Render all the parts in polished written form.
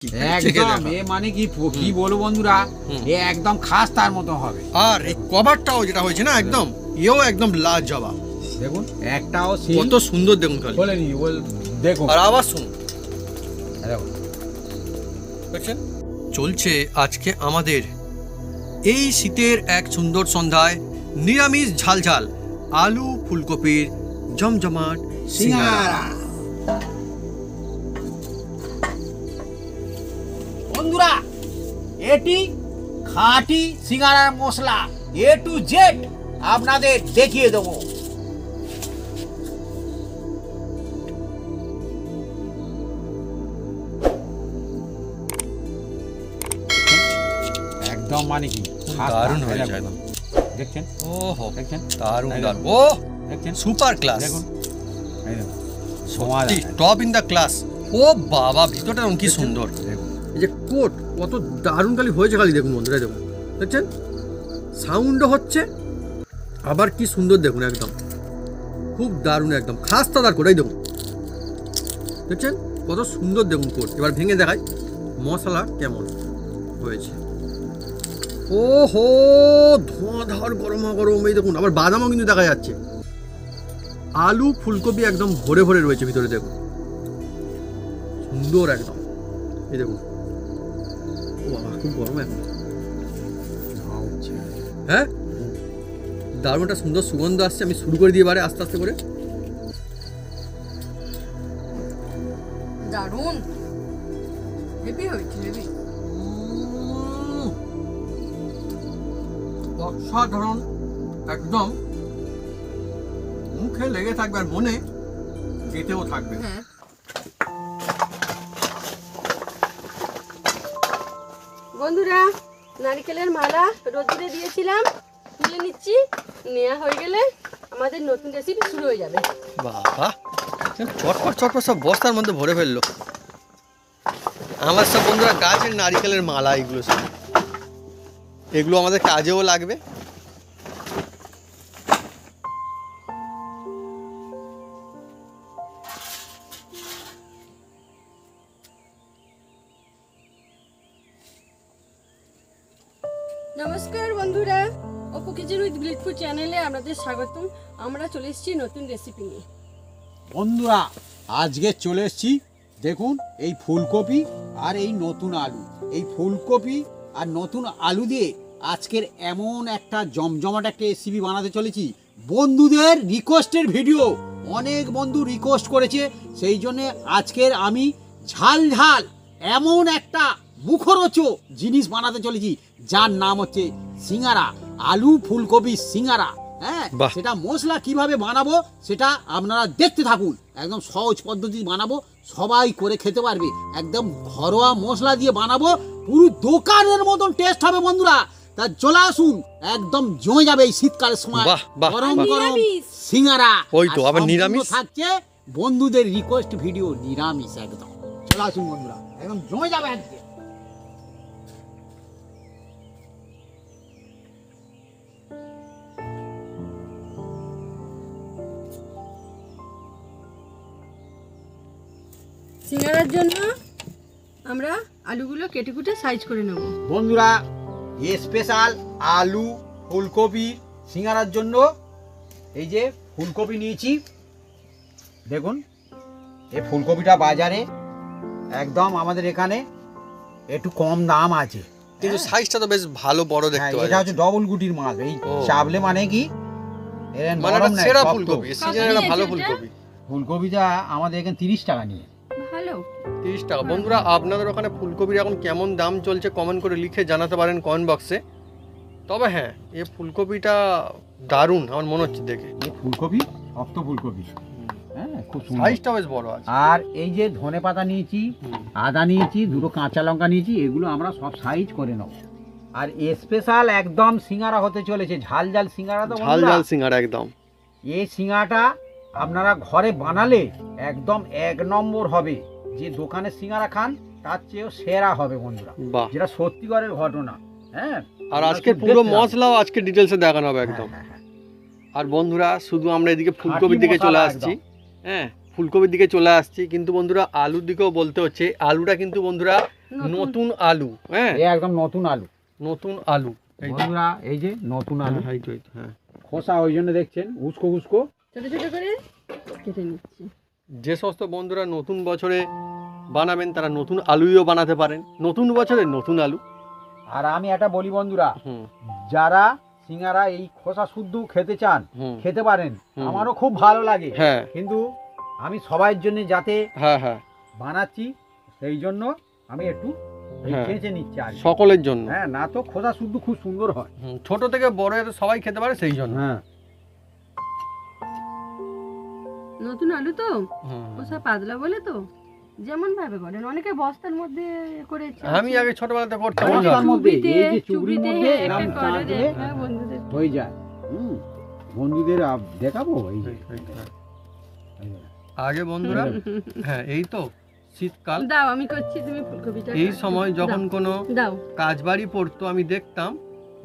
একদম এ মানে কি বলবো বন্ধুরা, এ একদম খাস্তার মতো হবে। আর এই কভারটাও যেটা হয়েছে না একদম এও একদম লাজবাব। দেখুন একটাও কত সুন্দর দেখুন খালি বলেনি দেখুন। আর আবার শুনুন দেখুন দেখছেন চলছে আজকে আমাদের এই শীতের এক সুন্দর সন্ধ্যায় নিরামিষ ঝালঝাল আলু ফুলকপির জমজমাট সিঙ্গারা। বন্ধুরা এটি খাঁটি সিঙ্গারার মশলা A to Z আপনাদের দেখিয়ে দেবো। একদম মানে কি দারুণ হয়েছে একদম। দেখছেন ওহো দেখছেন দারুণ এই দারুণ। দেখুন। ও দেখছেন সুপার ক্লাস দেখুন এই দেখুন সত্যি টপ ইন দ্য ক্লাস। ও বাবা ভিতরটা কি সুন্দর। দেখুন এই যে কোট কত দারুণ খালি হয়েছে খালি দেখুন বন্ধুরা দেখুন দেখছেন সাউন্ডও হচ্ছে আবার কি সুন্দর দেখুন একদম খুব দারুণ একদম খাস্তা দার কোটাই দেখুন দেখছেন কত সুন্দর দেখুন কোট। এবার ভেঙে দেখাই মশলা কেমন হয়েছে। ও হো ধোঁয়াধার গরমা গরম এই দেখুন আবার বাদামও কিন্তু দেখা যাচ্ছে। আলু ফুলকপি একদম ভরে ভরে রয়েছে ভিতরে দেখুন সুন্দর একদম এই দেখুন। ও বাবা খুব গরম এখন। হ্যাঁ দারুণ একটা সুন্দর সুগন্ধ আসছে। আমি শুরু করে দিয়ে এবারে আস্তে আস্তে করে। দারুণ হেভি হয়েছে হেভি। অসাধারণ একদম মুখে লেগে থাকবে আর মনে গেঁথেও থাকবে। হ্যাঁ বন্ধুরা নারকেলের মালা রোদ্রে দিয়েছিলাম তুলে নিচ্ছি, নেওয়া হয়ে গেলে আমাদের নতুন রেসিপি শুরু হয়ে যাবে। বাবা চটপট চটপট সব বস্তার মধ্যে ভরে ফেললো আমার সব বন্ধুরা গাছের নারকেলের মালা। এগুলো সব এগুলো আমাদের কাজেও লাগবে। নমস্কার বন্ধুরা, অপু কিচেন উইথ গ্লিটফুড চ্যানেলে আপনাদের স্বাগতম। আমরা চলে এসেছি নতুন রেসিপি নিয়ে। বন্ধুরা আজকে চলে এসেছি দেখুন এই ফুলকপি আর এই নতুন আলু। এই ফুলকপি আর নতুন আলু দিয়ে আজকের এমন একটা জমজমাট একটা রেসিপি বানাতে চলেছি। বন্ধুদের রিকোয়েস্টের ভিডিও, অনেক বন্ধু রিকোয়েস্ট করেছে, সেই জন্য আজকের আমি ঝাল ঝাল এমন একটা মুখরোচক জিনিস বানাতে চলেছি যার নাম হচ্ছে সিঙ্গারা, আলু ফুলকপি সিঙ্গারা। হ্যাঁ বাহ। সেটা মশলা কিভাবে বানাবো সেটা আপনারা দেখতে থাকুন। একদম সহজ পদ্ধতি বানাবো, সবাই করে খেতে পারবে। একদম ঘরোয়া মশলা দিয়ে বানাবো, পুরো দোকানের মতন টেস্ট হবে বন্ধুরা। তা চলে আসুন, একদম জমে যাবে এই শীতকালের সময় বাহ, বাহ, গরম বাহ। গরম নিরামিষ। সিঙ্গারা। ওই তো, আর আবার সম্পূর্ণ নিরামিষ। থাকছে বন্ধুদের রিকোয়েস্ট ভিডিও নিরামিষ। একদম চলে আসুন বন্ধুরা, একদম জমে যাবে আজকে। সিঙ্গারার জন্য আমরা আলুগুলো কেটে কুটে সাইজ করে নেব। বন্ধুরা স্পেশাল আলু ফুলকপি সিঙ্গারার জন্য এই যে ফুলকপি নিয়েছি। দেখুন এই ফুলকপিটা বাজারে একদম আমাদের এখানে একটু কম দাম আছে, কিন্তু সাইজটা তো বেশ ভালো বড় হ্যাঁ, দেখতে এটা হচ্ছে ডবল গুটির মাল। এই ও। চাবলে মানে কি এর মানে নরম একটা নাই, সেরা শক্ত। ফুলকপি সিজনের একটা ভালো ফুলকপি। ফুলকপিটা আমাদের এখানে 30 টাকা নিয়ে। ভালো 30 টাকা। বন্ধুরা আপনাদের ওখানে ফুলকপির এখন কেমন দাম চলছে কমেন্ট করে লিখে জানাতে পারেন কমেন্ট বক্সে। তবে হ্যাঁ এই ফুলকপিটা দারুণ আমার মনে হচ্ছে দেখে। এই ফুলকপি শক্ত ফুলকপি, হ্যাঁ খুব সুন্দর। সাইজটা বেশ বড় আছে। আর এই যে ধনেপাতা নিয়েছি, আদা নিয়েছি, দুটো কাঁচা লঙ্কা নিয়েছি, এগুলো আমরা সব সাইজ করে নেব। আর স্পেশাল একদম সিঙ্গারা হতে চলেছে, ঝাল ঝাল সিঙ্গারা। তো ঝাল ঝাল সিঙ্গারা একদম। এই সিঙ্গারাটা আপনারা ঘরে বানালে একদম এক নম্বর হবে। যে দোকানে সিঙ্গারা খান তার চেয়েও সেরা হবে বন্ধুরা, বাহ। যেটা সত্যিকারের ঘটনা। হ্যাঁ আর আজকে পুরো মশলাও আজকে ডিটেলসে দেখানো হবে একদম। আর বন্ধুরা শুধু আমরা এদিকে ফুলকপির দিকে চলে আসছি, হ্যাঁ ফুলকপির দিকে চলে আসছি, কিন্তু বন্ধুরা আলুর দিকেও বলতে হচ্ছে। আলুটা কিন্তু বন্ধুরা নতুন আলু, হ্যাঁ এই একদম নতুন আলু নতুন আলু। এই তো, বন্ধুরা, এই যে নতুন আলু, হ্যাঁ, এই তো, এই তো, হ্যাঁ। খোসা ওই জন্য দেখছেন উস্কো উস্কো। ছোট ছোট করে কেটে নিচ্ছি। যে সমস্ত বন্ধুরা নতুন বছরে বানাবেন তারা নতুন আলুও বানাতে পারেন, নতুন বছরে নতুন আলু। আর আমি এটা বলি বন্ধুরা, হুম যারা সিঙ্গারা এই খোসা শুদ্ধ খেতে চান হুম খেতে পারেন, হুম। আমারও খুব ভালো লাগে, হ্যাঁ কিন্তু আমি সবার জন্য যাতে হ্যাঁ হ্যাঁ বানাচ্ছি সেই জন্য আমি একটু হ্যাঁ। খেঁচে নিচ্ছি আর কি। সকলের জন্য। হ্যাঁ, না তো খোসা শুদ্ধ খুব সুন্দর হয়। ছোট থেকে বড়ের সবাই খেতে পারে সেই জন্য। হ্যাঁ, নতুন আলু তো হুম। ওসব পাতলা বলে তো যেমন ভাবে করেন, অনেকে বস্তার মধ্যে করে আমি আগে ছোটবেলাতে করতাম। বস্তার বুঝলে? মধ্যে, চুবিতে এই যে চুবড়ির মধ্যে একটা এরকম করে চাপ দিলে হ্যাঁ, বন্ধুদের হয়ে যায়। বন্ধুদের দেখাবো এই যে এই যে। আগে বন্ধুরা, হ্যাঁ এই তো শীতকাল, দাও আমি করছি, তুমি ফুলকপিটা এই সময় যখন কোনো দাও। কাজ বাড়ি পড়তো আমি দেখতাম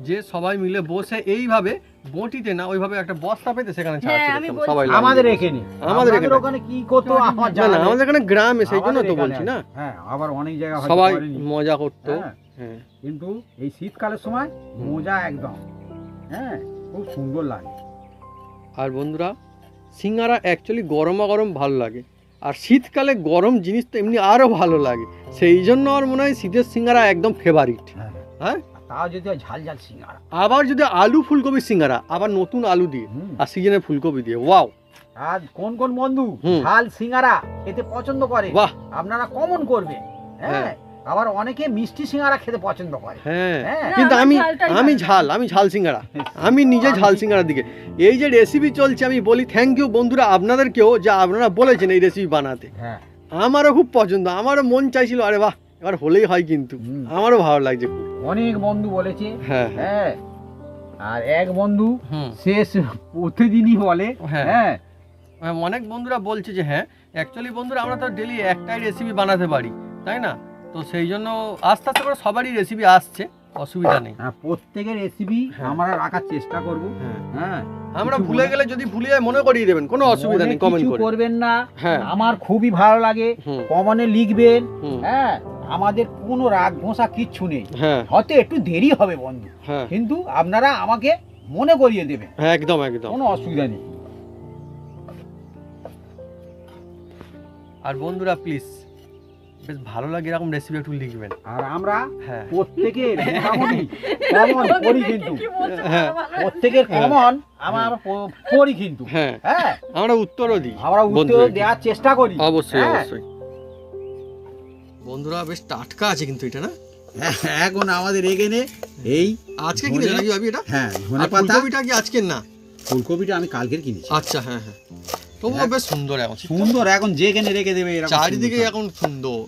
যে সবাই মিলে বসে এইভাবে বটিতে না ওইভাবে একটা বস্তা পেতে সেখানে হ্যাঁ, ছাড়াচ্ছে আমি দেখতাম বলছি। সবাই লাইন আমাদের দিয়ে। এখানে আমাদের এখানে। ওখানে কি করতো আমার না জানা না, নেই। আমাদের এখানে গ্রামে সেই জন্য আমাদের তো এখানে বলছি না, হ্যাঁ, আবার অনেক জায়গায় হয়তো সবাই করেনি। মজা করতো। হ্যাঁ, হ্যাঁ কিন্তু এই শীতকালের সময় মজা একদম, হ্যাঁ, খুব সুন্দর লাগে। আর বন্ধুরা, সিঙ্গারা অ্যাকচুয়ালি গরমা গরম ভালো লাগে, আর শীতকালে গরম জিনিস তো এমনি আরও ভালো লাগে, সেই জন্য আমার মনে হয় শীতের সিঙ্গারা একদম ফেভারিট। হ্যাঁ, হ্যাঁ, আর তাও যদি হয় ঝাল ঝাল সিঙ্গারা। আবার যদি আলু ফুলকপি সিঙ্গারা, আবার নতুন আলু দিয়ে হুম। আর সিজনের ফুলকপি দিয়ে, ওয়াও। আর কোন কোন বন্ধু হুম। ঝাল সিঙ্গারা খেতে পছন্দ করে বাহ। আপনারা কমন করবে। হ্যাঁ, হ্যাঁ। আবার অনেকে মিষ্টি সিঙ্গারা খেতে পছন্দ করে। হ্যাঁ, হ্যাঁ। কিন্তু না, আমি আমার ঝালটাই আমি ভালো ঝাল আমি ঝাল সিঙ্গারা, আমি নিজে ঝাল সিঙ্গারার দিকে। এই যে রেসিপি চলছে আমি বলি থ্যাংক ইউ বন্ধুরা আপনাদেরকেও, যে আপনারা বলেছেন এই রেসিপি বানাতে, হ্যাঁ, আমারও খুব পছন্দ, আমারও মন চাইছিল আরে বাহ এবার হলেই হয়, কিন্তু হুম। আমারও ভালো লাগছে খুব। অনেক বন্ধু বলেছে। হ্যাঁ হ্যাঁ, আর এক বন্ধু হুম শেষ প্রতিদিনই বলে। হ্যাঁ। হ্যাঁ, অনেক বন্ধুরা বলছে যে হ্যাঁ অ্যাকচুয়ালি বন্ধুরা আমরা তো ডেলি একটাই রেসিপি বানাতে পারি, তাই না? তো সেই জন্য আস্তে আস্তে করে সবারই রেসিপি আসছে, অসুবিধা নেই। হ্যাঁ, প্রত্যেকের রেসিপি হ্যাঁ। আমরা রাখার চেষ্টা করব। হ্যাঁ, হ্যাঁ, আমরা কিছু ভুলে গেলে যদি ভুলে যায় মনে করিয়ে দেবেন, কোনো অসুবিধা নেই, মনে কমেন্ট কিছু করে। করবেন না। হ্যাঁ। আমার খুবই ভালো লাগে, হুম কমনে লিখবেন। হুম হ্যাঁ, আমাদের কোনো রাগ ঘোষা কিচ্ছু নেই। হ্যাঁ হয়তো একটু দেরি হবে বন্ধু, হ্যাঁ কিন্তু আপনারা আমাকে মনে করিয়ে দেবেন, হ্যাঁ, একদম একদম। কোনো অসুবিধা নেই। আর বন্ধুরা প্লিজ বেশ ভালো লাগে এরকম রেসিপি একটু লিখবেন। আর আমরা হ্যাঁ প্রত্যেকের মোটামুটি কমন করি, কিন্তু হ্যাঁ প্রত্যেকের কমন আমরা করি কিন্তু। হ্যাঁ, হ্যাঁ, আমরা উত্তরও দিই, আমরা উত্তর বন্ধুদেরকে। দেওয়ার চেষ্টা করি। অবশ্যই হ্যাঁ। অবশ্যই। বন্ধুরা বেশ টাটকা আছে কিন্তু এটা, না? হ্যাঁ, এখন আমাদের এখানে এই আজকে কিনেছো নাকি ভাবি এটা? হ্যাঁ, ধনে আর পাতা, ফুলকপিটা কি আজকের না? ফুলকপিটা আমি কালকের কিনেছি। আচ্ছা হ্যাঁ হ্যাঁ, তবুও বেশ সুন্দর এখন, সুন্দর, এখন যেখানে রেখে দেবে এরকম চারিদিকে সুন্দর। এখন সুন্দর।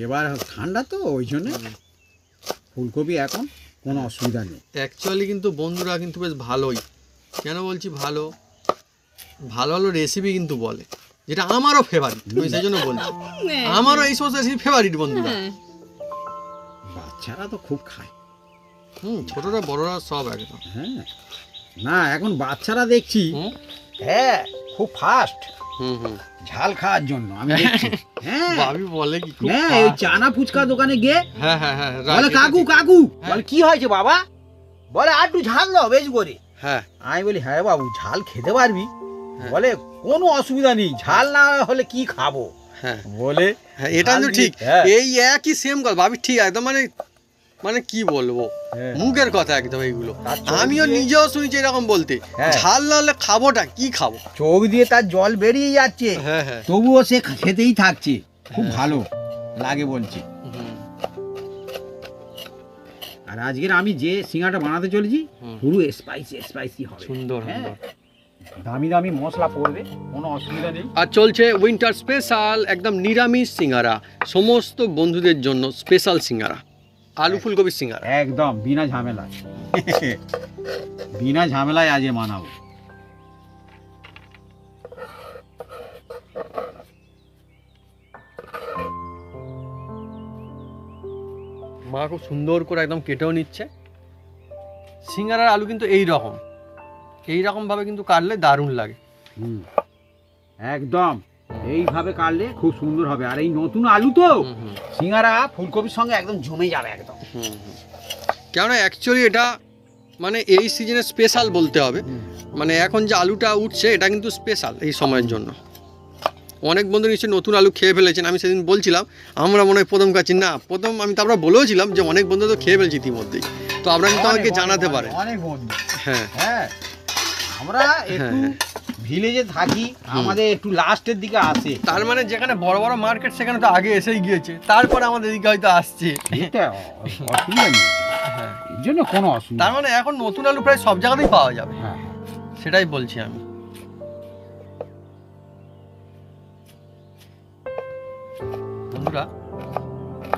এবার ঠান্ডা তো ওই জন্য ফুলকপি এখন কোনো অসুবিধা নেই। অ্যাকচুয়ালি কিন্তু বন্ধুরা কিন্তু বেশ ভালোই, কেন বলছি ভালো, ভালো ভালো রেসিপি কিন্তু বলে, যেটা আমারও ফেভারিট, আমি সেই জন্য বলছি আমারও এই সমস্ত রেসিপি ফেভারিট বন্ধুরা। বাচ্চারা তো খুব খায়। ছোটরা বড়রা সব একদম। হ্যাঁ, না এখন বাচ্চারা দেখছি হুম হ্যাঁ খুব ফাস্ট হুম হুম ঝাল খাওয়ার জন্য আমি দেখছি। হ্যাঁ, ভাবি বলে কি খুব হ্যাঁ, fast। ওই চানা ফুচকা দোকানে গিয়ে হ্যাঁ হ্যাঁ হ্যাঁ বলে right, কাকু এটা ঠিক। কাকু, হ্যাঁ। বলে কি হয়েছে বাবা, বলে আর একটু ঝাল দাও বেশ করে। হ্যাঁ আমি বলি হ্যাঁ বাবু ঝাল খেতে পারবি, হ্যাঁ। বলে কোনো অসুবিধা নেই, ঝাল না হলে কি খাবো, হ্যাঁ বলে হ্যাঁ, এটা ঝাল তো দিয়ে- ঠিক, হ্যাঁ। এই একই সেম কথা ভাবি, ঠিক একদম, মানে মানে কি বলবো, হ্যাঁ। মুখের কথা একদম এইগুলো। তার চোখ আমিও দিয়ে- নিজেও শুনেছি এরকম বলতে, হ্যাঁ। ঝাল না হলে খাবোটা কি খাবো। চোখ দিয়ে তার জল বেরিয়ে যাচ্ছে, হ্যাঁ হ্যাঁ তবুও সে খেতেই থাকছে, খুব হ্যাঁ। ভালো লাগে বলছে। হুম, আর আজকের আমি যে সিঙ্গাটা বানাতে চলেছি হুম। পুরো স্পাইসি স্পাইসি হবে, সুন্দর হ্যাঁ। সুন্দর। দামি দামি মশলা পড়বে, কোনো অসুবিধা নেই। আর চলছে উইন্টার স্পেশাল একদম নিরামিষ সিঙ্গারা, সমস্ত বন্ধুদের জন্য স্পেশাল সিঙ্গারা, আলু ফুলকপি সিঙ্গারা। একদম বিনা ঝামেলায় বিনা ঝামেলায় আজকে বানাবো। মা খুব সুন্দর করে একদম কেটেও নিচ্ছে। সিঙ্গারার আলু কিন্তু এই রকম ভাবে কিন্তু কাটলে দারুণ লাগে। হুম, একদম হুম। এইভাবে কাটলে খুব সুন্দর হবে। আর এই নতুন আলু তো সিঙ্গারা ফুলকপির সঙ্গে একদম জমে যাবে একদম। কেননা অ্যাকচুয়ালি এটা মানে এই সিজনে স্পেশাল বলতে হবে, মানে এখন যে আলুটা উঠছে এটা কিন্তু স্পেশাল এই সময়ের জন্য। অনেক বন্ধু নিশ্চয়ই নতুন আলু খেয়ে ফেলেছেন, আমি সেদিন বলছিলাম আমরা মনে হয় প্রথম খাচ্ছি না, প্রথম আমি তারপরে বলেওছিলাম যে অনেক বন্ধু তো খেয়ে ফেলছি ইতিমধ্যেই, তো আপনারা কিন্তু আমাকে জানাতে পারেন। অনেক বন্ধু, হ্যাঁ হ্যাঁ আমরা একটু ভিলেজে থাকি, আমাদের একটু লাস্টের দিকে আসে, তার মানে যেখানে বড় বড় মার্কেট সেখানে তো আগে এসেই গিয়েছে, তারপরে আমাদের এদিকে হয়তো আসছে। এটা অসুবিধা নেই, এর জন্য কোনো অসুবিধা। তার মানে এখন নতুন আলু প্রায় সব জায়গাতেই পাওয়া যাবে, হ্যাঁ সেটাই বলছি আমি। বন্ধুরা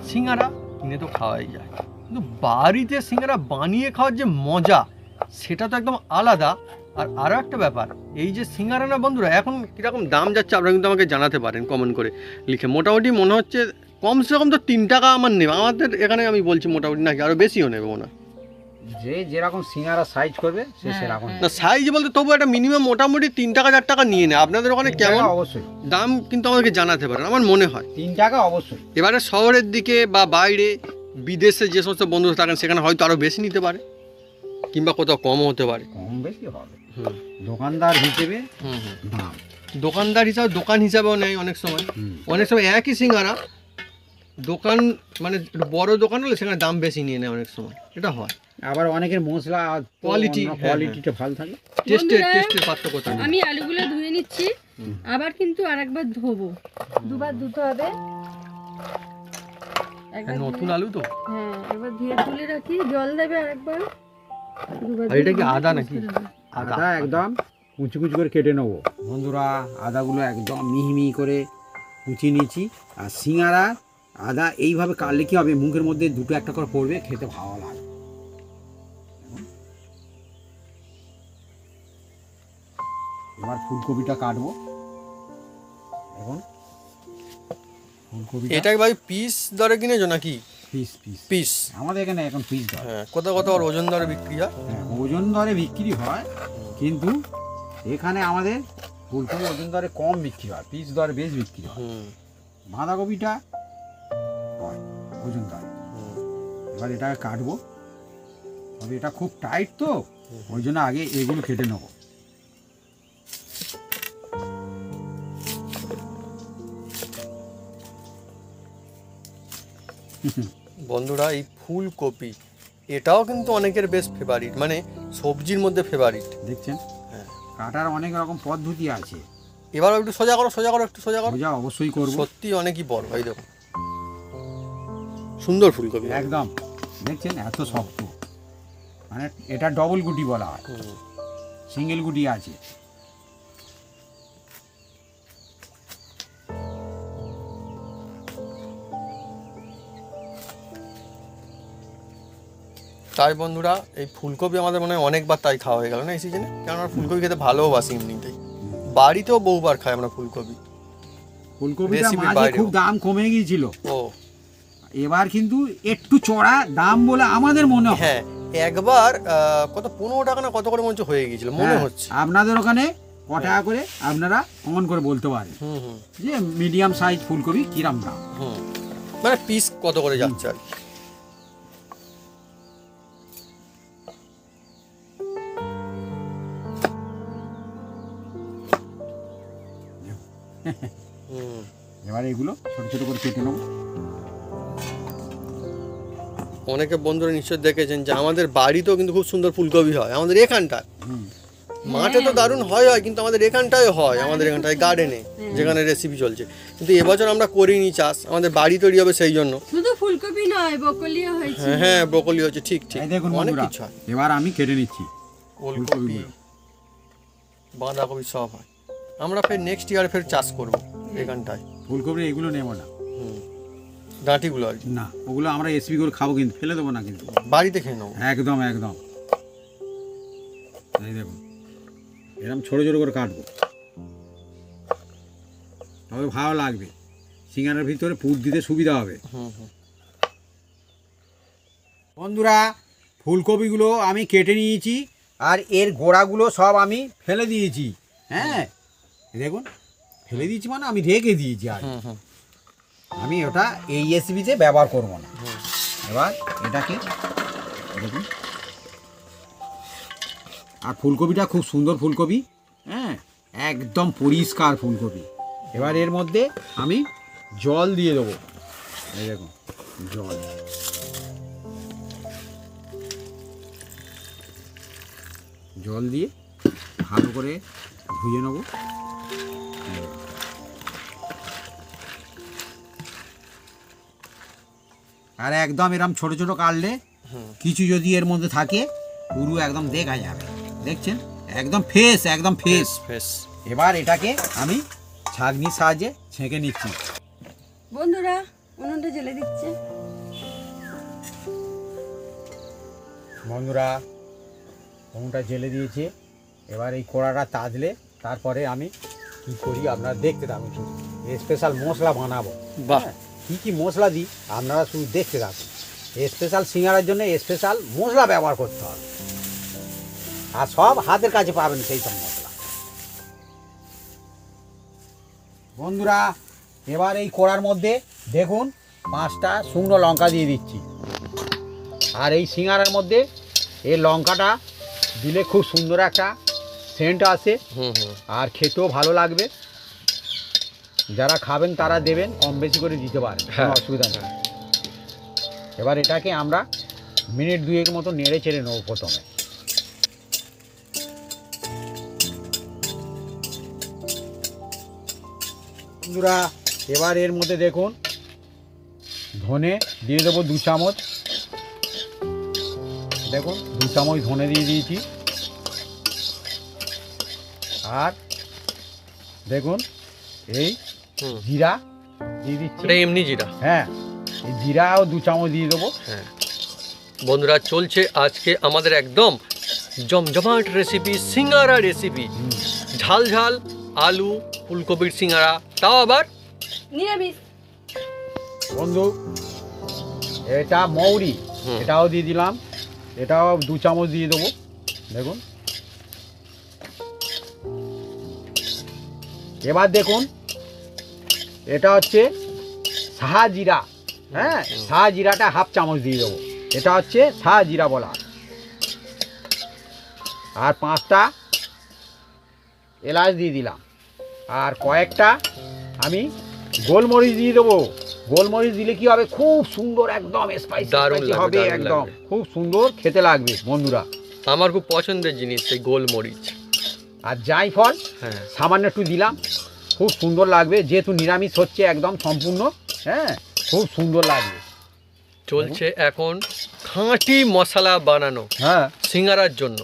সিঙ্গারা কিনে তো খাওয়াই যায়, কিন্তু বাড়িতে সিঙ্গারা বানিয়ে খাওয়ার যে মজা সেটা তো একদম আলাদা। আর আরও একটা ব্যাপার, এই যে সিঙ্গারা না বন্ধুরা এখন কীরকম দাম যাচ্ছে আপনারা কিন্তু আমাকে জানাতে পারেন কমেন্ট করে লিখে। মোটামুটি মনে হচ্ছে কমসে কম তো 3 টাকা আমার নেবে, আমাদের এখানে আমি বলছি মোটামুটি নাকি আরও বেশিও নেবে মনে হয়। যে যেরকম সিঙ্গারা সাইজ করবে সে সেরকম না সাইজ বলতে তবু একটা মিনিমাম মোটামুটি 3 টাকা 4 টাকা নিয়ে নেয়। আপনাদের ওখানে কেমন অবশ্যই দাম কিন্তু আমাকে জানাতে পারেন, আমার মনে হয় 3 টাকা অবশ্যই। এবারে শহরের দিকে বা বাইরে বিদেশে যে সমস্ত বন্ধুরা থাকেন সেখানে হয়তো আরও বেশি নিতে পারে, কিংবা কোথাও কমও হতে পারে। কম বেশি হবে, দোকানদার হিসেবে দাম, দোকানদার হিসাবে দোকান হিসাবেও নেয় অনেক সময়। অনেক সময় একই সিঙ্গারা দোকান মানে একটু বড় দোকান হলে সেখানে দাম বেশি নিয়ে নেয় অনেক সময়, এটা হয়। আবার অনেকের মশলা কোয়ালিটিটা ভালো থাকে, টেস্টের পার্থক্য থাকে। আমি আলুগুলো ধুয়ে নিচ্ছি, আবার কিন্তু আরেকবার ধোবো, দুবার ধুতে হবে। নতুন আলু তো, হ্যাঁ একবার ধুয়ে তুলে রাখি, জল দেবে আরেকবার। আর এটা কি আদা নাকি? আদা একদম কুচি কুচি করে কেটে নেবো বন্ধুরা, আদাগুলো একদম মিহি মিহি করে কুচিয়ে নিয়েছি। আর সিঙ্গারা আদা এইভাবে কাটলে কি হবে, মুখের মধ্যে দুটো একটা করে পড়বে, খেতে ভালো লাগে। এবার ফুলকপিটা কাটবো, এখন ফুলকপি এটা ভাই পিস দরে কিনেছো নাকি? পিস পিস পিস আমাদের এখানে এখন পিস দর, হ্যাঁ কোথাও কোথাও আর ওজন দরে বিক্রি হয়। হ্যাঁ ওজন দরে বিক্রি হয়, কিন্তু এখানে আমাদের ফুলকপি ওজন দরে কম বিক্রি হয়, পিস দরে বেশ বিক্রি হয়। বাঁধাকপিটা হয় ওজন দরে। এবার এটাকে কাটবো, তবে এটা খুব টাইট তো ওই জন্য আগে এগুলো কেটে নেবো। বন্ধুরা এই ফুলকপি এটাও কিন্তু অনেকের বেশ ফেভারিট, মানে সবজির মধ্যে ফেভারিট। দেখছেন, হ্যাঁ কাটার অনেক রকম পদ্ধতি আছে। এবার একটু সোজা করো, একটু সোজা করো। সোজা অবশ্যই করবো, সত্যি অনেকই বড় ভাই, দেখো সুন্দর ফুলকপি একদম। দেখছেন এত শক্ত, মানে এটা ডবল গুটি বলা হয়, সিঙ্গেল গুটি আছে। তাই বন্ধুরা এই ফুলকপি আমাদের মনে হয় অনেকবার তাই খাওয়া হয়ে গেল না এই সিজনে, কারণ আমরা ফুলকপি খেতে ভালোবাসি এমনিতেই, বাড়িতেও বহুবার খাই আমরা ফুলকপি। ফুলকপিটা মাঝে খুব দাম কমে গিয়েছিল, ও এবার কিন্তু একটু চড়া দাম বলে আমাদের মনে হয়। হ্যাঁ একবার কত 15 টাকা না কত করে মনে হয়ে গিয়েছিল মনে হচ্ছে। আপনাদের ওখানে ক টাকা করে আপনারা কমন করে বলতে পারেন যে মিডিয়াম সাইজ ফুলকপি কিরাম দাম, মানে পিস কত করে যাচ্ছে আর কি। এবার এগুলো ছোট ছোট করে কেটে নেবো। অনেকে বন্ধুরা নিশ্চয় দেখেছেন যে আমাদের বাড়িতেও কিন্তু খুব সুন্দর ফুলকপি হয় আমাদের এখানটায়। মাঠে তো দারুণ হয় কিন্তু আমাদের এখানটায় হয়, আমাদের এখানটায় গার্ডেনে যেখানে রেসিপি চলছে। কিন্তু এবছর আমরা করিনি চাষ, আমাদের বাড়ি তৈরি হবে সেই জন্য। শুধু ফুলকপি নয়, ব্রকলিও হয়েছে। হ্যাঁ ব্রকলি হচ্ছে, ঠিক ঠিক দেখুন অনেক বন্ধুরা, কিছু হয়। এবার আমি কেটে নিচ্ছি ফুলকপি বাঁধাকপি সব হয়। আমরা ফের নেক্সট ইয়ার ফের চাষ করবো এখানটায়। ফুলকপি এগুলো নেবো না, ডাঁটিগুলো আর কি না ওগুলো আমরা এসপি করে খাবো, কিন্তু ফেলে দেবো না, কিন্তু বাড়িতে খেয়ে নেবো একদম একদম। এই দেখুন এরকম ছোট ছোট করে কাটবো, তবে ভালো লাগবে, সিঙ্গারার ভিতরে পুর দিতে সুবিধা হবে। বন্ধুরা ফুলকপিগুলো আমি কেটে নিয়েছি, আর এর গোড়াগুলো সব আমি ফেলে দিয়েছি। হ্যাঁ দেখুন, ফেলে দিয়েছি মানে আমি রেখে দিয়েছি আর হুম হুম আমি ওটা এই রেসিপিতে ব্যবহার করব না। এবার এটাকে দেখুন, আর ফুলকপিটা খুব সুন্দর ফুলকপি, হ্যাঁ একদম পরিষ্কার ফুলকপি। এবার এর মধ্যে আমি জল দিয়ে দেবো, এই দেখুন জল। জল দিয়ে ভালো করে ধুয়ে নেবো। আর একদম এরকম ছোট ছোট কাটলে কিছু যদি এর মধ্যে থাকে পুরো একদম দেখা যাবে, দেখছেন একদম ফ্রেশ, একদম ফ্রেশ। বেশ এবার এটাকে আমি ছাঁকনির সাহায্যে ছেঁকে নিচ্ছি। বন্ধুরা উনুনটা জ্বেলে দিচ্ছে। বন্ধুরা উনুনটা জ্বেলে দিয়েছে। এবার এই কড়াটা তাজলে তারপরে আমি কি করি আপনারা দেখতে থাকুন। শুধু স্পেশাল মশলা বানাবো। বাহ। হ্যাঁ, কি কি মশলা দিই আপনারা শুধু দেখতে থাকুন। স্পেশাল সিঙ্গারার জন্য স্পেশাল মশলা ব্যবহার করতে হবে, আর সব হাতের কাছে পাবেন সেই সব মশলা। বন্ধুরা এবার এই কড়ার মধ্যে দেখুন 5টা শুকনো লঙ্কা দিয়ে দিচ্ছি। আর এই সিঙ্গারার মধ্যে এই লঙ্কাটা দিলে খুব সুন্দর একটা সেন্ট আসে, হুম হুম আর খেতেও ভালো লাগবে। যারা খাবেন তারা দেবেন, কম বেশি করে দিতে পারে, কোনো অসুবিধা নেই। এবার এটাকে আমরা মিনিট 2 মতো নেড়ে চেড়ে নেবো প্রথমে। বন্ধুরা এবার এর মধ্যে দেখুন ধনে দিয়ে দেবো 2 চামচ। দেখুন 2 চামচ ধনে দিয়ে দিয়েছি। আর দেখুন এই হুম। জিরা দিয়ে দিচ্ছি। এটা এমনি জিরা। হ্যাঁ, এই জিরাও 2 চামচ দিয়ে দেবো। হ্যাঁ বন্ধুরা, চলছে আজকে আমাদের একদম জমজমাট রেসিপি, সিঙ্গারা রেসিপি। ঝাল ঝাল আলু ফুলকপির সিঙ্গারা, তাও আবার নিরামিষ। বন্ধু এটা মৌরি, হুম। এটাও দিয়ে দিলাম। এটাও 2 চামচ দিয়ে দেবো। দেখুন এবার দেখুন এটা হচ্ছে শাহজিরা। হ্যাঁ, শাহজিরাটা 1/2 চামচ দিয়ে দেবো। এটা হচ্ছে শাহজিরা বলা। আর 5টা এলাচ দিয়ে দিলাম। আর কয়েকটা আমি গোলমরিচ দিয়ে দেবো। গোলমরিচ দিলে কি হবে, খুব সুন্দর একদম স্পাইসি দারুণ লাগবে, হবে, দারুণ একদম লাগবে। খুব সুন্দর খেতে লাগবে বন্ধুরা। আমার খুব পছন্দের জিনিস এই গোলমরিচ। আর জায়ফল হ্যাঁ সামান্য একটু দিলাম, খুব সুন্দর লাগবে, যেহেতু নিরামিষ হচ্ছে একদম সম্পূর্ণ। হ্যাঁ, খুব সুন্দর লাগবে। চলছে এখন খাঁটি মশলা বানানো হ্যাঁ, সিঙ্গারার জন্য।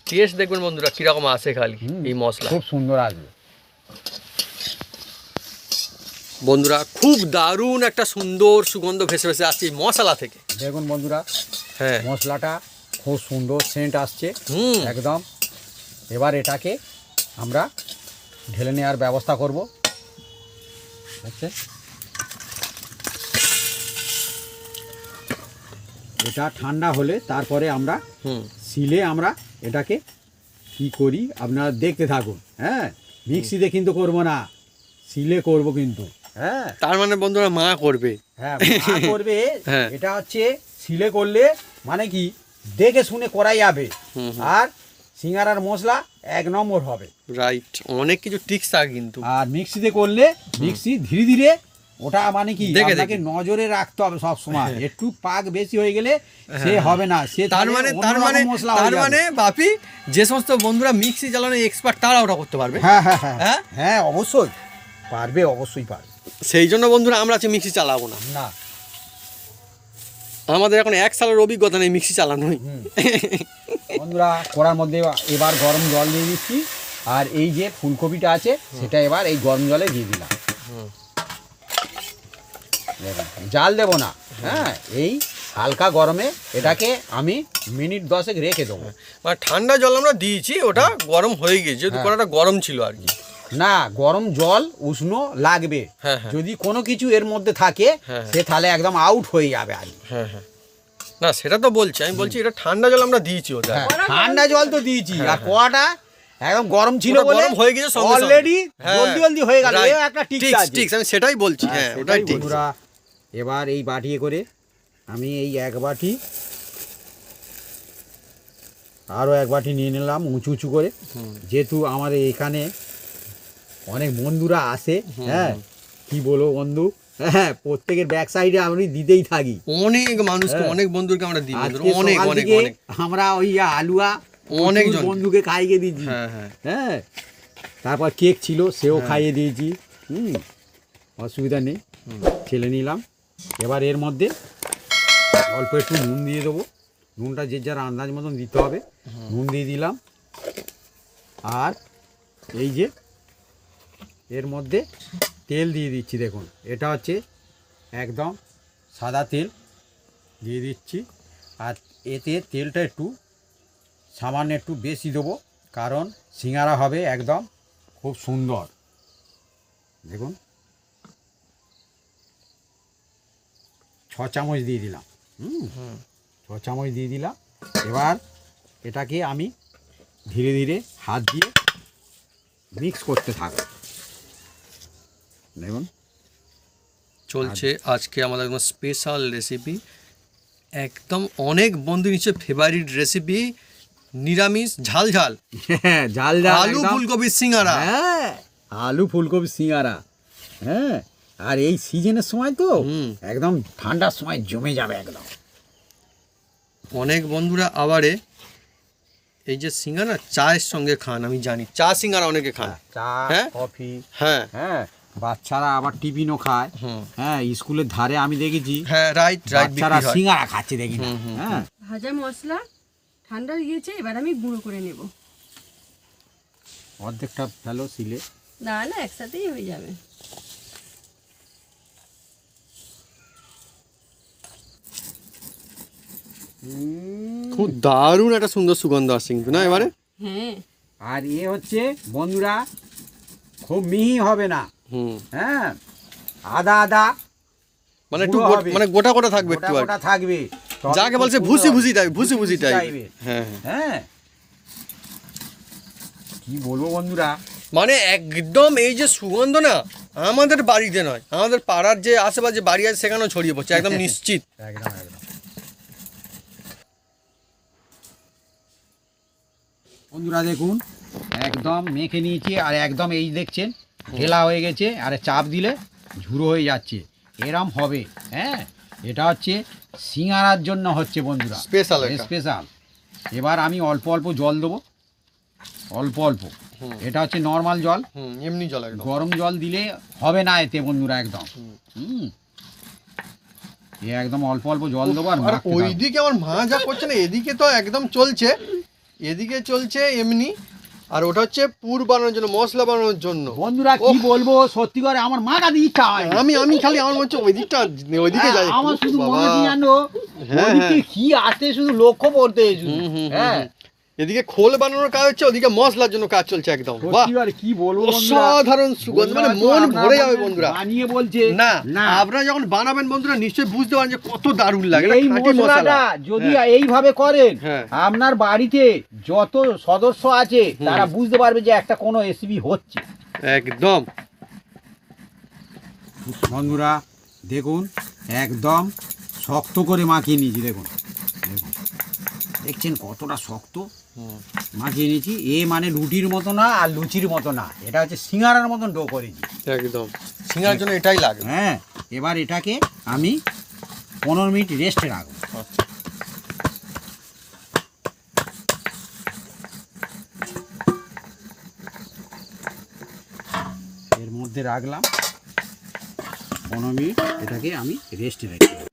টেস্ট দেখবেন বন্ধুরা কিরকম আসে খালি হুম, এই মশলা। খুব সুন্দর আসবে। বন্ধুরা খুব দারুণ একটা সুন্দর সুগন্ধ ভেসে ভেসে আসছে এই মশলা থেকে। দেখুন বন্ধুরা হ্যাঁ মশলাটা খুব সুন্দর সেন্ট আসছে হুম একদম। এবার এটাকে আমরা ঢেলে নেওয়ার ব্যবস্থা করব। আচ্ছা, এটা ঠান্ডা হলে তারপরে আমরা হুম শিলে আমরা এটাকে কি করি আপনারা দেখতে থাকুন। হ্যাঁ, মিক্সিতে কিন্তু করব না, শিলে করব কিন্তু। হ্যাঁ তার মানে বন্ধুরা মা করবে। হ্যাঁ, মা করবে। হ্যাঁ। এটা হচ্ছে শিলে করলে মানে কি দেখে শুনে করাই যাবে, হুম হুম। আর সিঙ্গারার মশলা 1 নম্বর হবে। রাইট, অনেক কিছু টিক্স থাকে কিন্তু। আর মিক্সিতে করলে মিক্সি ধীরে ধীরে ওটা মানে কি দেখে আপনাকে দেখে। নজরে রাখতে হবে সব সময়। একটু পাক বেশি হয়ে গেলে সে হবে না, সে তার তাহলে মানে অন্যরকম মশলা হয়ে যাবে। বাপি, যে সমস্ত বন্ধুরা মিক্সি চালানো এক্সপার্ট তারা ওটা করতে পারবে। হ্যাঁ হ্যাঁ হ্যাঁ হ্যাঁ? হ্যাঁ, অবশ্যই পারবে, অবশ্যই পারবে। সেই জন্য বন্ধুরা আমরা আজকে মিক্সি চালাবো না। না, আমাদের এখন 1 সালের অভিজ্ঞতা নেই মিক্সি চালানোই। বন্ধুরা কড়ার মধ্যে এবার গরম জল দিয়ে দিচ্ছি। আর এই যে ফুলকপিটা আছে সেটা এবার এই গরম জলে দিয়ে দিলাম। দেখুন, জাল দেবো না। হ্যাঁ, এই হালকা গরমে এটাকে আমি মিনিট 10 রেখে দেবো। মানে ঠান্ডা জল আমরা দিয়েছি, ওটা গরম হয়ে গেছে, যেহেতু হ্যাঁ। কড়াটা গরম ছিল আর কি। না, গরম জল উষ্ণ লাগবে। হ্যাঁ, হ্যাঁ। যদি কোনো কিছু এর মধ্যে থাকে হ্যাঁ। সে তাহলে একদম আউট হয়ে যাবে আর কি। হ্যাঁ হ্যাঁ, না সেটা তো বলছি, আমি বলছি এটা ঠান্ডা জল আমরা দিয়েছি ওটা। হ্যাঁ, ঠান্ডা জল তো দিয়েছি। আর কড়াটা একদম গরম ছিল ওটা বলে গরম হয়ে গেছে সঙ্গে সঙ্গে। অলরেডি হ্যাঁ, জলদি জলদি হয়ে গেল right. এ একটা টিক্স Tics, আছে tics, আমি সেটাই বলছি, হ্যাঁ ওটাই সেটাই ঠিক। বন্ধুরা, এবার এই বাটি করে আমি এই এক বাটি আরও এক বাটি নিয়ে নিলাম উঁচু উঁচু করে, যেহেতু আমার এখানে অনেক বন্ধুরা আসে, হ্যাঁ কি বলবো বন্ধু, হ্যাঁ প্রত্যেকের ব্যাক সাইডে আমি দিতেই থাকি। অনেক মানুষকে, হ্যাঁ। অনেক বন্ধুকে আমরা দিই বন্ধুরা, আজকে অনেক সকাল অনেক থেকে অনেক। আমরা ওই আলুয়া অনেক প্রচুর জনকে। বন্ধুকে খাইয়ে দিয়েছি, হ্যাঁ হ্যাঁ হ্যাঁ তারপর কেক ছিল সেও হ্যাঁ। খাইয়ে দিয়েছি, অসুবিধা নেই, ছেলে নিলাম। এবার এর মধ্যে অল্প একটু নুন দিয়ে দেবো, নুনটা যে যার আন্দাজ মতন দিতে হবে, নুন দিয়ে দিলাম। আর এই যে এর মধ্যে তেল দিয়ে দিচ্ছি, দেখুন এটা হচ্ছে একদম সাদা তেল দিয়ে দিচ্ছি। আর এতে তেলটা একটু সামান্য একটু বেশি দেবো, কারণ সিঙ্গারা হবে একদম খুব সুন্দর। দেখুন 6 চামচ দিয়ে দিলাম, 6 চামচ দিয়ে দিলাম। এবার এটাকে আমি ধীরে ধীরে হাত দিয়ে মিক্স করতে থাকবো। দেখুন চলছে আজকে আমাদের একদম স্পেশাল রেসিপি, একদম অনেক বন্ধু নিচে ফেভারিট রেসিপি, নিরামিষ ঝাল ঝাল হ্যাঁ ঝাল ঝাল আলু একদম। ফুলকপির সিঙ্গারা। হ্যাঁ আলু ফুলকপি সিঙ্গারা, হ্যাঁ আর এই সিজনের সময় তো একদম ঠান্ডার সময় জমে যাবে একদম। অনেক বন্ধুরা আবারে এই যে সিঙ্গারা চায়ের সঙ্গে খান, আমি জানি চা সিঙ্গারা অনেকে খান। চা হ্যাঁ? কফি, হ্যাঁ হ্যাঁ বাচ্চারা আবার টিফিনও খায়, হ্যাঁ স্কুলের ধারে আমি দেখেছি হ্যাঁ রাইট রাইট, বাচ্চারা বিক্রি হয়। সিঙ্গারা খাচ্ছে দেখি না, হ্যাঁ ভাজা মশলা ঠান্ডা গিয়েছে, এবার আমি গুঁড়ো করে নেব। অর্ধেকটা ফেলো সিলে। না না একসাথেই হয়ে যাবে। খুব দারুণ একটা সুন্দর সুগন্ধ আসছে কিন্তু না এবারে। হ্যাঁ আর এ হচ্ছে বন্ধুরা খুব মিহি হবে না, হুম, হ্যাঁ আদা আদা মানে একটু গুঁড়ো হবে। মানে গোটা গোটা থাকবে গোটা একটু আর কি। গোটা থাকবে, তবে যাকে খুব বলছে সুন্দর ভুসি হবে। ভুসি টাইপ, ভুসি ভুসি টাইপ। টাইপের। হ্যাঁ হ্যাঁ। হ্যাঁ কি বলবো বন্ধুরা, মানে একদম এই যে সুগন্ধ না আমাদের বাড়িতে নয়, আমাদের পাড়ার যে আশেপাশে বাড়ি আছে সেখানেও ছড়িয়ে পড়ছে একদম নিশ্চিত। একদম একদম বন্ধুরা দেখুন একদম মেখে নিয়েছি, আর একদম এই দেখছেন ঢেলা হয়ে গেছে, আর চাপ দিলে ঝুড়ো হয়ে যাচ্ছে, এরম হবে। হ্যাঁ এটা হচ্ছে সিঙ্গারার জন্য হচ্ছে বন্ধুরা, Special এটা। স্পেশাল। এবার আমি অল্প অল্প জল দেবো, অল্প অল্প, এটা হচ্ছে নর্মাল জল, হুম, এমনি জল একদম। গরম জল দিলে হবে না এতে বন্ধুরা একদম। এ একদম অল্প অল্প জল দেবো আর আর মাখতে থাকবো। ওইদিকে আমার মা যা করছে না, এদিকে তো একদম চলছে, এদিকে চলছে এমনি, আর ওটা হচ্ছে পুর বানানোর জন্য, মশলা বানানোর জন্য। বন্ধুরা কি বলবো, সত্যি করে আমার মা কাছে ইচ্ছা হয় না। আমি খালি আমার মনে হচ্ছে ওইদিকে যাই আমার একটু। শুধু বাবা। মনে হচ্ছে জানো হ্যাঁ, ওদিকে হ্যাঁ। কি আসতে শুধু লক্ষ্য করতে শুধু, হ্যাঁ এদিকে খোল বানানোর কাজ হচ্ছে, ওদিকে মশলার জন্য কাজ চলছে একদম। বাহ, সত্যি করে কি বলবো বন্ধুরা, অসাধারণ সুগন্ধ, মানে বন্ধুরা মন তো ভরে আপনারা যাবে বলছেন, বন্ধুরা। বানিয়ে বলছে না না আপনারা যখন বানাবেন বন্ধুরা নিশ্চয়ই বুঝতে পারেন যে কত দারুণ লাগে, এই এটা খাঁটি মশলা। মশলাটা যদি হ্যাঁ। এইভাবে করেন, হ্যাঁ। আপনার বাড়িতে যত সদস্য আছে তারা বুঝতে পারবে যে একটা কোনো রেসিপি হচ্ছে। একদম বন্ধুরা দেখুন একদম শক্ত করে মাখিয়ে নিয়েছি, দেখুন দেখুন দেখছেন কতটা শক্ত মাখিয়ে নিয়েছি। এ মানে রুটির মতো না আর লুচির মতো না, এটা হচ্ছে সিঙ্গারার মতন ডো করেছি। একদম সিঙ্গার জন্য এটাই লাগে। হ্যাঁ এবার এটাকে আমি 15 মিনিট রেস্টে রাখবো। আচ্ছা। এর মধ্যে রাখলাম 15 মিনিট, এটাকে আমি রেস্টে রেখে দেবো।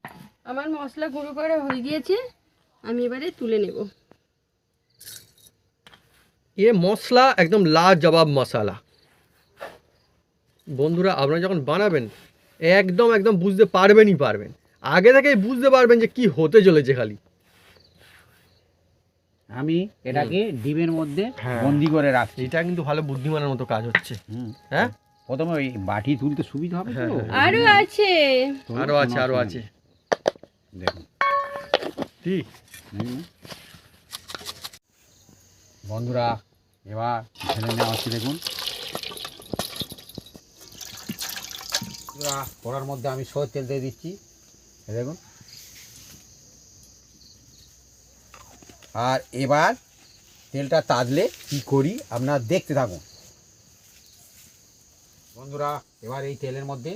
আমার মশলা গুঁড়ো করা হয়ে গিয়েছে, আমি এবারে তুলে নেব। এ মশলা একদম লাজবাব মশলা বন্ধুরা, আপনারা যখন বানাবেন একদম একদম বুঝতে পারবেনই পারবেন, আগে থেকেই বুঝতে পারবেন যে কি হতে চলেছে। খালি আমি এটাকে ডিমের মধ্যে হ্যাঁ। বন্দি করে রাখছি। এটা কিন্তু ভালো বুদ্ধিমানের মতো কাজ হচ্ছে। হুম। হ্যাঁ প্রথমে ওই বাটি তুলতে সুবিধা হবে তো। হ্যাঁ, আরও আছে। আরো আছে, আরো আছে। দেখুন ঠিক হুম। বন্ধুরা এবার ঢেলে নেওয়া হচ্ছে দেখুন। কড়ার মধ্যে আমি সরষের তেল দিয়ে দিচ্ছি, দেখুন। আর এবার তেলটা তাজলে কি করি আপনারা দেখতে থাকুন বন্ধুরা। এবার এই তেলের মধ্যে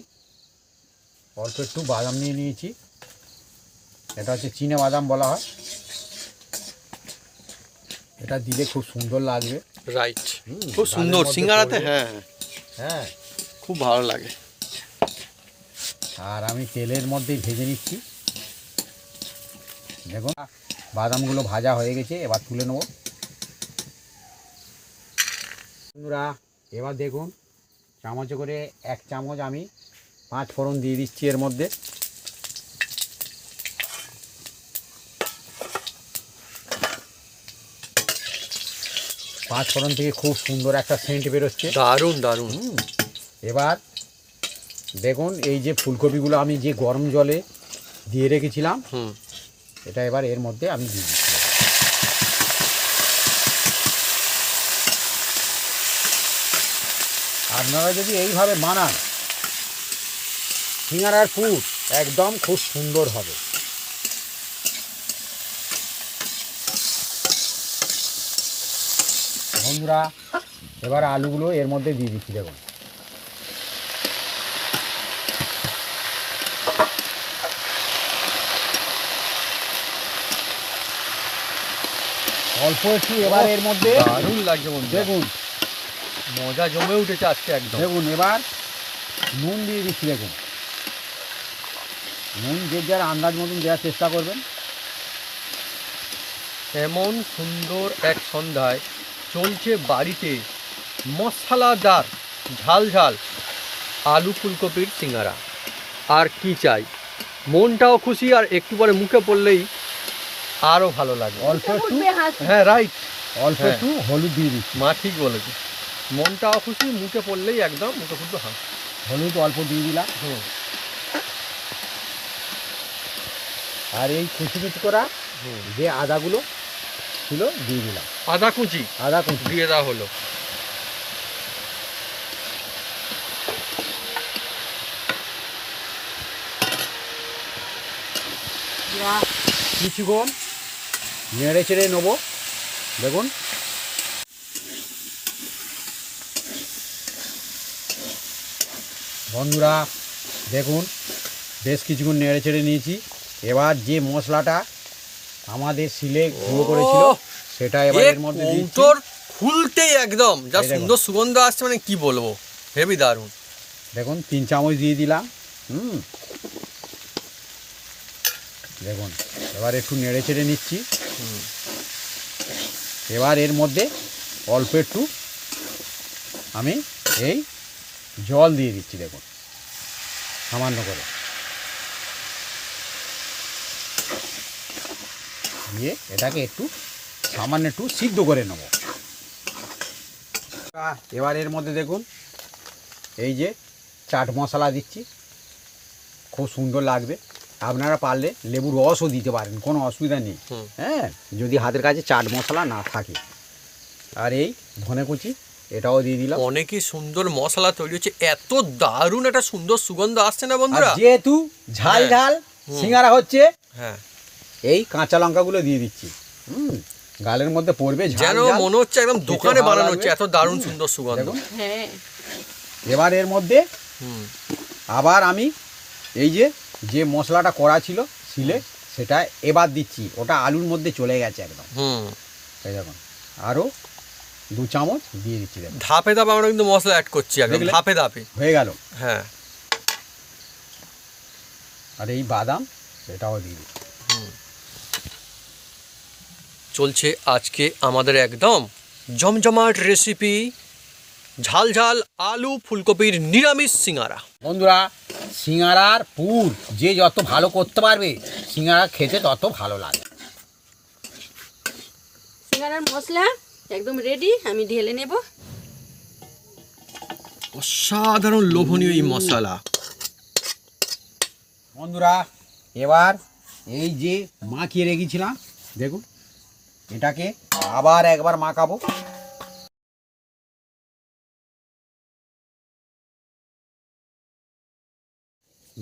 অল্প একটু বাদাম নিয়ে নিয়েছি, এটা হচ্ছে চীনা বাদাম বলা হয়। এটা দিলে খুব সুন্দর লাগবে। রাইট, খুব সুন্দর সিঙ্গারাতে। হ্যাঁ হ্যাঁ, খুব ভালো লাগে। আর আমি তেলের মধ্যে ভেজে নিচ্ছি, দেখুন বাদামগুলো ভাজা হয়ে গেছে। এবার তুলে নেব বন্ধুরা। এবার দেখুন চামচে করে 1 চামচ আমি 5 ফোড়ন দিয়ে দিচ্ছি এর মধ্যে। পাঁচ ফোড়ন থেকে খুব সুন্দর একটা সেন্ট বেরোচ্ছে, দারুণ দারুণ। এবার দেখুন এই যে ফুলকপিগুলো আমি যে গরম জলে দিয়ে রেখেছিলাম, এটা এবার এর মধ্যে আমি দিয়ে দিচ্ছি। আপনারা যদি এইভাবে বানান সিঙ্গারার পুর একদম খুব সুন্দর হবে। বন্ধুরা এবার আলুগুলো এর মধ্যে দিয়ে দিচ্ছি, দেখুন। অল্প একটু এবার এর মধ্যে দারুণ লাগছে বন্ধু, দেখুন মজা জমে উঠেছে আজকে একদম। দেখুন এবার নুন দিয়ে দিচ্ছি, দেখুন। নুন যে যার আন্দাজ মতন দেওয়ার চেষ্টা করবেন। এমন সুন্দর এক সন্ধ্যায় চলছে বাড়িতে মশলাদার ঝাল ঝাল আলু ফুলকপির সিঙ্গারা। আর কি চাই, মনটাও খুশি, আর একটু পরে মুখে পড়লেই আরও ভালো লাগে। অল্প একটু, হ্যাঁ রাইট, অল্প একটু হলুদ দিয়ে দিচ্ছি। মা ঠিক বলেছে, মনটাও খুশি, মুখে পড়লেই একদম মুখে ফুটবে হাঁ। হলুদ অল্প দিয়ে দিলাম। আর এই কুচি কুচি করা যে আদাগুলো ছিল দিয়ে দিলাম। আদা কুচি দিয়ে দেওয়া হলো। কিছুক্ষণ নেড়ে চেড়ে নেবো, দেখুন। বন্ধুরা দেখুন বেশ কিছুক্ষণ নেড়ে চেড়ে নিয়েছি। এবার যে মশলাটা আমাদের শিলে গুঁড়ো করেছিল সেটা এবার এর মধ্যে দিচ্ছি। কৌটোর খুলতেই একদম যা এই দেখুন। সুন্দর সুগন্ধ আসছে, মানে কি বলবো, হেবি দারুণ। দেখুন 3 চামচ দিয়ে দিলাম। দেখুন এবার একটু নেড়ে চেড়ে নিচ্ছি। এবার এর মধ্যে অল্প একটু আমি এই জল দিয়ে দিচ্ছি, দেখুন সামান্য করে দিয়ে এটাকে একটু সামান্য একটু সিদ্ধ করে নেব। এবার এর মধ্যে দেখুন এই যে চাট মশলা দিচ্ছি, খুব সুন্দর লাগবে। আপনারা পারলে লেবুর রসও দিতে পারেন, কোনো অসুবিধা নেই। হ্যাঁ, যদি হাতের কাছে চাট মশলা না থাকে। আর এই ধনে কুচি এটাও দিয়ে দিলাম। অনেকই সুন্দর মশলা তৈরি হচ্ছে, এত দারুণ একটা সুন্দর সুগন্ধ আসছে না আর বন্ধুরা। যেহেতু ঝাল ঝাল সিঙ্গারা হচ্ছে, হ্যাঁ এই কাঁচা লঙ্কাগুলো দিয়ে দিচ্ছি। গালের মধ্যে পড়বে ঝাল যেন ঝাল, মনে হচ্ছে একদম খেতে দোকানে ভালো বানানো লাগবে। হচ্ছে, এত দারুণ সুন্দর সুগন্ধ। দেখুন হ্যাঁ, এবার এর মধ্যে আবার আমি এই যে মশলাটা করা ছিল শিলে সেটা এবার দিচ্ছি। ওটা আলুর মধ্যে চলে গেছে একদম। এই দেখুন আরও 2 চামচ দিয়ে দিচ্ছি, দেখুন। ধাপে ধাপে আমরা কিন্তু মশলা অ্যাড করছি, একদম দেখলে? ধাপে ধাপে হয়ে গেল। হ্যাঁ। আর এই বাদাম এটাও দিয়ে দিচ্ছি। চলছে আজকে আমাদের একদম জমজমাট রেসিপি ঝাল ঝাল আলু ফুলকপির নিরামিষ সিঙ্গারা। বন্ধুরা সিঙ্গারার পুর যে যত ভালো করতে পারবে সিঙ্গারা খেতে তত ভালো লাগে। সিঙ্গারার মশলা একদম রেডি, আমি ঢেলে নেব। অসাধারণ লোভনীয় এই মশলা। বন্ধুরা এবার এই যে মাখিয়ে রেখেছিলাম, দেখুন এটাকে আবার একবার মাখাবো।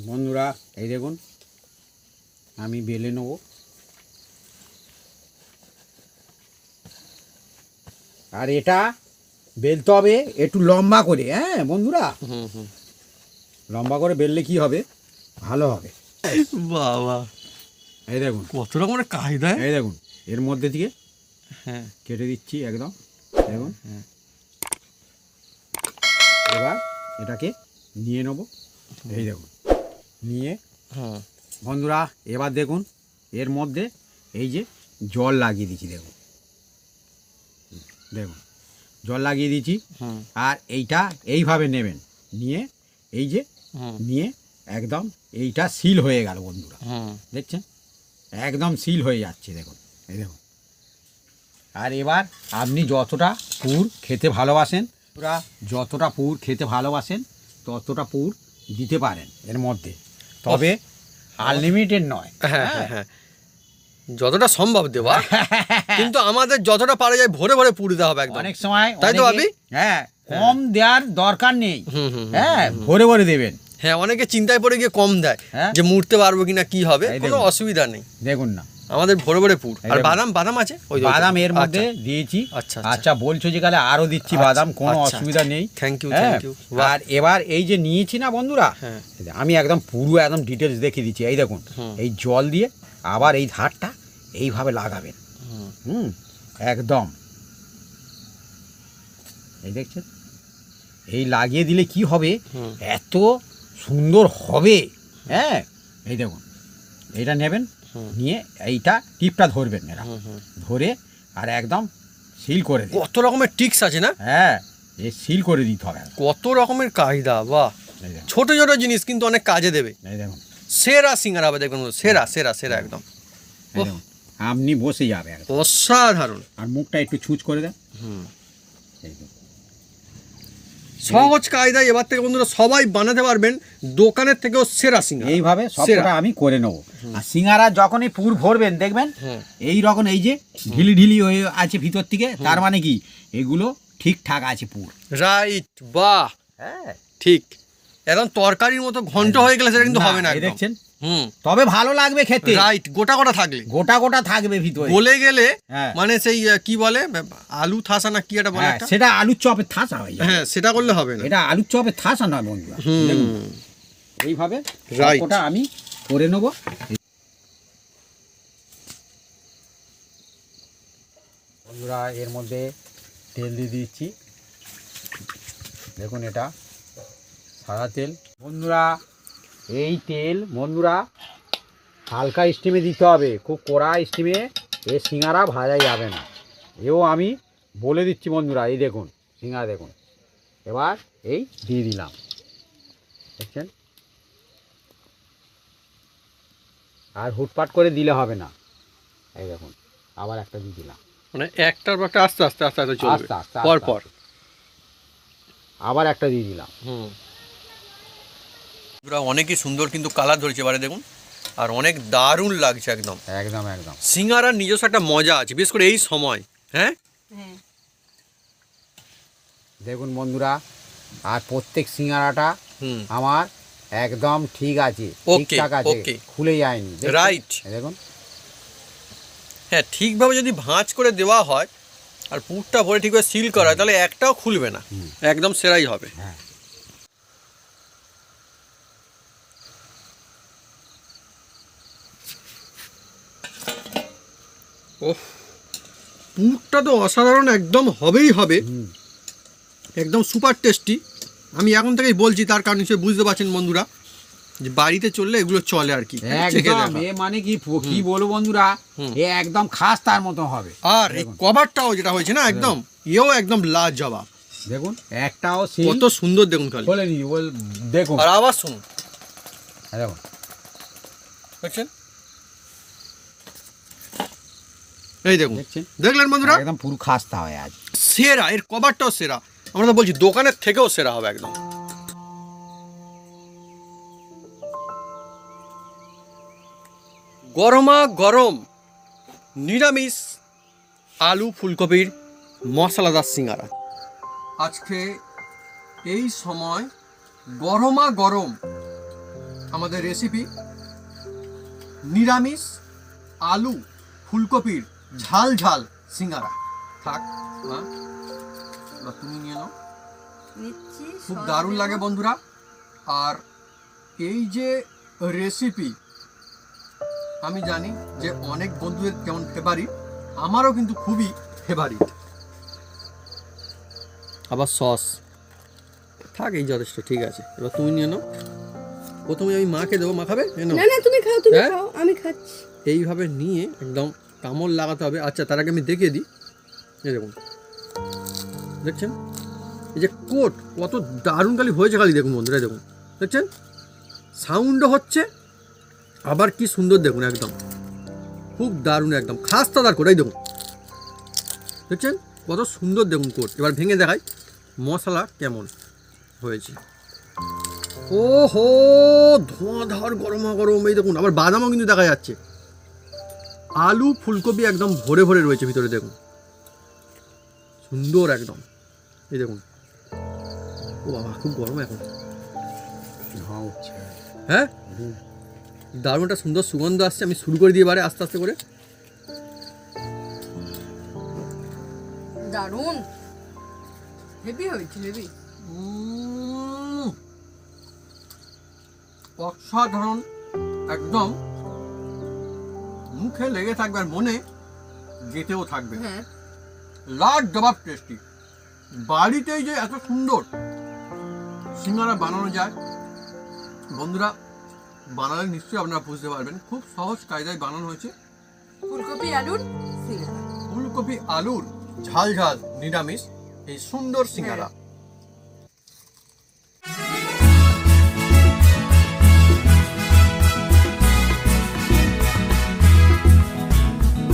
বন্ধুরা এই দেখুন আমি বেলে নেব। আর এটা বেলতে হবে একটু লম্বা করে, হ্যাঁ বন্ধুরা, লম্বা করে বেললে কি হবে, ভালো হবে। বাবা এই দেখুন কত রকমের কায়দা। এই দেখুন এর মধ্যে দিয়ে হ্যাঁ কেটে দিচ্ছি একদম, দেখুন। এবার এটাকে নিয়ে নেব, এই দেখুন নিয়ে হ্যাঁ বন্ধুরা এবার দেখুন এর মধ্যে এই যে জল লাগিয়ে দিচ্ছি, দেখুন দেখুন জল লাগিয়ে দিচ্ছি। আর এইটা এইভাবে নেবেন, নিয়ে এই যে নিয়ে একদম এইটা সিল হয়ে গেল বন্ধুরা, দেখছেন একদম সিল হয়ে যাচ্ছে, দেখুন এই দেখুন। আর এবার আপনি যতটা পুর খেতে ভালোবাসেন, পুরা যতটা পুর খেতে ভালোবাসেন ততটা পুর দিতে পারেন এর মধ্যে, তবে আনলিমিটেড নয়। হ্যাঁ হ্যাঁ হ্যাঁ যতটা সম্ভব দেওয়া, কিন্তু আমাদের যতটা পারা যায় ভরে ভরে পুর দেওয়া হবে একদম। অনেক সময় তাই তো ভাবি? হ্যাঁ কম দেওয়ার দরকার নেই, হ্যাঁ ভরে ভরে দেবেন। হ্যাঁ অনেকে চিন্তায় পড়ে গিয়ে কম দেয় যে মুড়তে পারবো কিনা কি হবে, কোনো অসুবিধা নেই। দেখুন না আমাদের ভরে ভরে পুর। আর বাদাম বাদাম আছে, ওই বাদাম এর মধ্যে দিয়েছি। আচ্ছা আচ্ছা বলছো যে গেলে আরো দিচ্ছি বাদাম, কোনো অসুবিধা নেই। থ্যাংক ইউ হ্যাঁ, থ্যাংক ইউ। আর এবার এই যে নিয়েছি না বন্ধুরা, হ্যাঁ আমি একদম পুরো একদম ডিটেলস দেখিয়ে দিচ্ছি। এই দেখুন এই জল দিয়ে আবার এই ধারটা এইভাবে লাগাবেন, একদম এই দেখছেন, এই লাগিয়ে দিলে কি হবে, এত সুন্দর হবে। হ্যাঁ এই দেখুন এইটা নেবেন, নিয়ে এইটা টিপটা ধরবেন, এরা ধরে আর একদম সিল করে দিন। কত রকমের ট্রিক্স আছে না? হ্যাঁ এই সিল করে দিতে হবে, কত রকমের কায়দা। বাহ, ছোট ছোট জিনিস কিন্তু অনেক কাজে দেবে। এই দেখুন সেরা সিঙ্গারা হবে দেখবেন, সেরা সেরা সেরা একদম। এই দেখুন, আপনি বসে যাবে একদম অসাধারণ। আর মুখটা একটু ছুঁচ করে দেন। এই দেখুন সহজ কায়দায় এবার থেকে বন্ধুরা সবাই বানাতে পারবেন দোকানের থেকেও সেরা সিঙ্গারা। এইভাবে সবটা আমি করে নেবো। আর সিঙ্গারা যখনই পুর ভরবেন দেখবেন এই রকম এই যে ঢিলি ঢিলি হয়ে আছে ভিতর থেকে, তার মানে কি এগুলো ঠিকঠাক আছে পুর। রাইট, বাহ, হ্যাঁ ঠিক। এখন তরকারির মতো ঘন্ট হয়ে গেলে সেটা কিন্তু হবে না, দেখছেন। তবে ভালো লাগবে খেতে। রাইট, গোটা গোটা থাকলে, গোটা গোটা থাকবে ভিতরে, গলে গেলে হ্যাঁ। মানে সেই কি বলে আলু থাসা না কি একটা বলে একটা? সেটা আলুর চপের থাসা হয়ে যাবে। হ্যাঁ সেটা করলে হবে না, এটা আলুর চপের থাসা নয় বন্ধুরা। দেখুন, এইভাবে Right. ওটা আমি করে নেব। বন্ধুরা এর মধ্যে তেল দিয়ে দিচ্ছি, দেখুন এটা সাদা তেল। বন্ধুরা এই তেল বন্ধুরা হালকা স্টিমে দিতে হবে, খুব কড়া স্টিমে এ সিঙ্গারা ভাজা যাবে না, এও আমি বলে দিচ্ছি বন্ধুরা। এই দেখুন সিঙ্গারা দেখুন, এবার এই দিয়ে দিলাম, দেখছেন। আর হুটপাট করে দিলে হবে না, এই দেখুন আবার একটা দিয়ে দিলাম, মানে একটার পর একটা আস্তে আস্তে আস্তে আস্তে চলবে, আস্তে আস্তে পর পর। আবার একটা দিয়ে দিলাম। অনেকই সুন্দর কিন্তু কালার ধরেছে এবারে দেখুন, আর অনেক দারুণ লাগছে একদম। একদম একদম সিঙ্গারার নিজস্ব একটা মজা আছে, বিশেষ করে এই সময়। হ্যাঁ দেখুন বন্ধুরা, আর প্রত্যেক সিঙ্গারাটা আমার একদম ঠিক আছে, ঠিকঠাক আছে, খুলে যায়নি। রাইট, দেখুন। হ্যাঁ ঠিকভাবে যদি ভাঁজ করে দেওয়া হয় আর পুরটা ভরে ঠিকভাবে সিল করা হয় তাহলে একটাও খুলবে না, একদম সেরাই হবে। হ্যাঁ ওহ, পুরটা তো অসাধারণ একদম হবেই হবে, একদম সুপার টেস্টি। আমি এখন থেকেই বলছি, তার কারণ হিসেবে বুঝতে পারছেন বন্ধুরা যে বাড়িতে চললে এগুলো চলে আর কি। একদম এ মানে কি কি বলবো বন্ধুরা, এ একদম খাস তার মতো হবে। আর এই কভারটাও যেটা হয়েছে না একদম, এও একদম লাজবাব। দেখুন একটাও কত সুন্দর দেখুন খালি, বলে নি দেখুন। আর আবার শুনুন, দেখুন দেখছেন, এই দেখুন, দেখছেন, দেখলেন বন্ধুরা, একদম পুরো খাস্তা হয় আজ। সেরা, এর কভারটাও সেরা। আমরা তো বলছি দোকানের থেকেও সেরা হবে একদম। গরমা গরম নিরামিষ আলু ফুলকপির মশলাদার সিঙ্গারা। আজকে এই সময় গরমা গরম আমাদের রেসিপি নিরামিষ আলু ফুলকপির ঝাল ঝাল সিঙ্গারা। থাক মা, এবার তুমি নিয়ে নাও। নিচ্ছি খুব দারুণ লাগে বন্ধুরা। আর এই যে রেসিপি আমি জানি যে অনেক বন্ধুদের কেমন ফেভারিট, আমারও কিন্তু খুবই ফেভারিট। আবার সস থাক, এই যথেষ্ট, ঠিক আছে। এবার তুমি নিয়ে নাও। প্রথমে আমি মাকে দেবো, মা খাবে? না না তুমি খাও, তুমি হ্যাঁ? খাও, আমি খাচ্ছি। এইভাবে নিয়ে একদম কামড় লাগাতে হবে। আচ্ছা, তার আগে আমি দেখিয়ে দিই। এই দেখুন, দেখছেন এই যে কোট কত দারুণ কালি হয়েছে, খালি দেখুন বন্ধুরা, দেখুন দেখছেন, সাউন্ডও হচ্ছে, আবার কি সুন্দর দেখুন, একদম খুব দারুণ, একদম খাস্তাদার কোট। এই দেখুন, দেখছেন কত সুন্দর দেখুন কোট। এবার ভেঙে দেখাই মশলা কেমন হয়েছে। ও হো, ধোঁয়াধার গরমা গরম। এই দেখুন, আবার বাদামও কিন্তু দেখা যাচ্ছে। আলু ফুলকপি একদম ভরে ভরে রয়েছে ভিতরে, দেখুন সুন্দর একদম। এই দেখুন, ও বাবা খুব গরম এখন। হ্যাঁ, দারুণ একটা সুন্দর সুগন্ধ আসছে। আমি শুরু করে দিয়ে এবারে আস্তে আস্তে করে। দারুণ, হেভি হয়েছে, হেভি। অসাধারণ, একদম মুখে লেগে থাকবে আর মনে গেঁথেও থাকবে। হ্যাঁ, লাজবাব টেস্টি। বাড়িতেই যে এত সুন্দর সিঙ্গারা বানানো যায় বন্ধুরা, বানালে নিশ্চয়ই আপনারা বুঝতে পারবেন। খুব সহজ কায়দায় বানানো হয়েছে ফুলকপি আলুর সিঙ্গারা। ফুলকপি আলুর ঝাল ঝাল নিরামিষ এই সুন্দর সিঙ্গারা।